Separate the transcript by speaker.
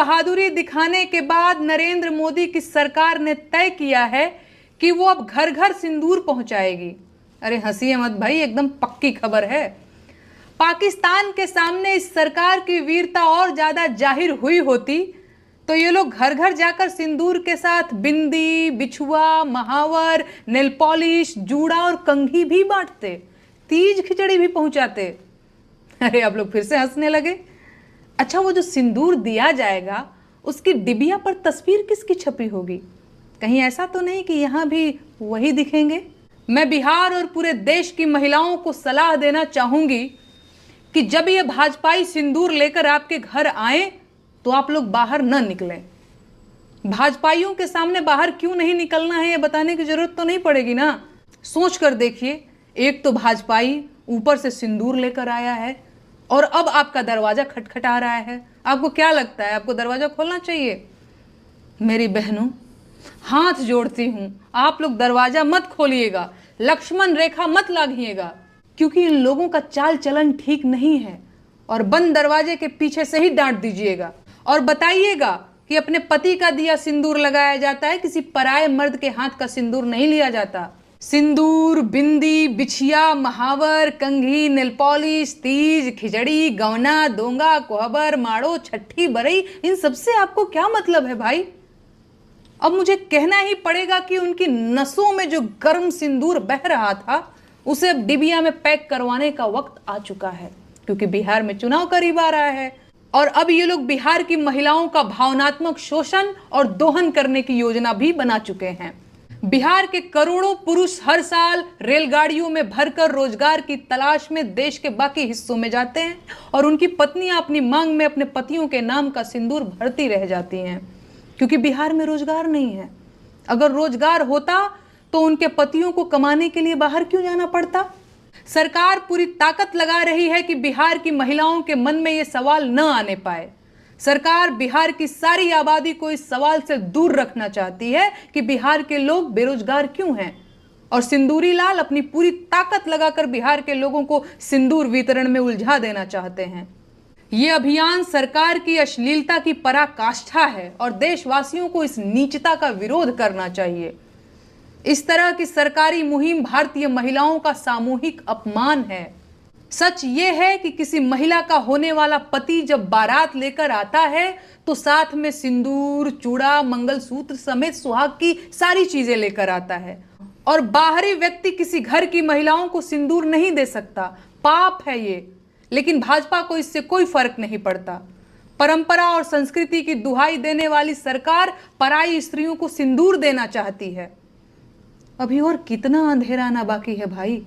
Speaker 1: बहादुरी दिखाने के बाद नरेंद्र मोदी की सरकार ने तय किया है कि वो अब घर घर सिंदूर पहुंचाएगी। अरे हंसिए मत भाई, एकदम पक्की खबर है। पाकिस्तान के सामने इस सरकार की वीरता और ज्यादा जाहिर हुई होती तो ये लोग घर घर जाकर सिंदूर के साथ बिंदी, बिछुआ, महावर, नेल पॉलिश, जूड़ा और कंघी भी बांटते, तीज खिचड़ी भी पहुंचाते। अरे आप लोग फिर से हंसने लगे। अच्छा, वो जो सिंदूर दिया जाएगा उसकी डिबिया पर तस्वीर किसकी छपी होगी? कहीं ऐसा तो नहीं कि यहां भी वही दिखेंगे? मैं बिहार और पूरे देश की महिलाओं को सलाह देना चाहूंगी कि जब ये भाजपाई सिंदूर लेकर आपके घर आए तो आप लोग बाहर न निकलें। भाजपाइयों के सामने बाहर क्यों नहीं निकलना है ये बताने की जरूरत तो नहीं पड़ेगी ना। सोच कर देखिए, एक तो भाजपाई ऊपर से सिंदूर लेकर आया है और अब आपका दरवाजा खटखटा रहा है। आपको क्या लगता है, आपको दरवाजा खोलना चाहिए? मेरी बहनों, हाथ जोड़ती हूं, आप लोग दरवाजा मत खोलिएगा, लक्ष्मण रेखा मत लागिएगा, क्योंकि इन लोगों का चाल चलन ठीक नहीं है। और बंद दरवाजे के पीछे से ही डांट दीजिएगा और बताइएगा कि अपने पति का दिया सिंदूर लगाया जाता है, किसी पराये मर्द के हाथ का सिंदूर नहीं लिया जाता। सिंदूर, बिंदी, बिछिया, महावर, कंघी, नेल पॉलिश, तीज, खिचड़ी, गौना, दोंगा, कोहबर, माड़ो, छठी, बरई, इन सबसे आपको क्या मतलब है भाई? अब मुझे कहना ही पड़ेगा कि उनकी नसों में जो गर्म सिंदूर बह रहा था उसे अब डिबिया में पैक करवाने का वक्त आ चुका है, क्योंकि बिहार में चुनाव करीब आ रहा है और अब ये लोग बिहार की महिलाओं का भावनात्मक शोषण और दोहन करने की योजना भी बना चुके हैं। बिहार के करोड़ों पुरुष हर साल रेलगाड़ियों में भरकर रोजगार की तलाश में देश के बाकी हिस्सों में जाते हैं और उनकी पत्नियां अपनी मांग में अपने पतियों के नाम का सिंदूर भरती रह जाती हैं, क्योंकि बिहार में रोजगार नहीं है। अगर रोजगार होता तो उनके पतियों को कमाने के लिए बाहर क्यों जाना पड़ता? सरकार पूरी ताकत लगा रही है कि बिहार की महिलाओं के मन में यह सवाल न आने पाए। सरकार बिहार की सारी आबादी को इस सवाल से दूर रखना चाहती है कि बिहार के लोग बेरोजगार क्यों हैं, और सिंदूरी लाल अपनी पूरी ताकत लगाकर बिहार के लोगों को सिंदूर वितरण में उलझा देना चाहते हैं। ये अभियान सरकार की अश्लीलता की पराकाष्ठा है और देशवासियों को इस नीचता का विरोध करना चाहिए। इस तरह की सरकारी मुहिम भारतीय महिलाओं का सामूहिक अपमान है। सच ये है कि किसी महिला का होने वाला पति जब बारात लेकर आता है तो साथ में सिंदूर, चूड़ा, मंगलसूत्र समेत सुहाग की सारी चीजें लेकर आता है, और बाहरी व्यक्ति किसी घर की महिलाओं को सिंदूर नहीं दे सकता। पाप है ये। लेकिन भाजपा को इससे कोई फर्क नहीं पड़ता। परंपरा और संस्कृति की दुहाई देने वाली सरकार पराई स्त्रियों को सिंदूर देना चाहती है। अभी और कितना अंधेरा आना बाकी है भाई।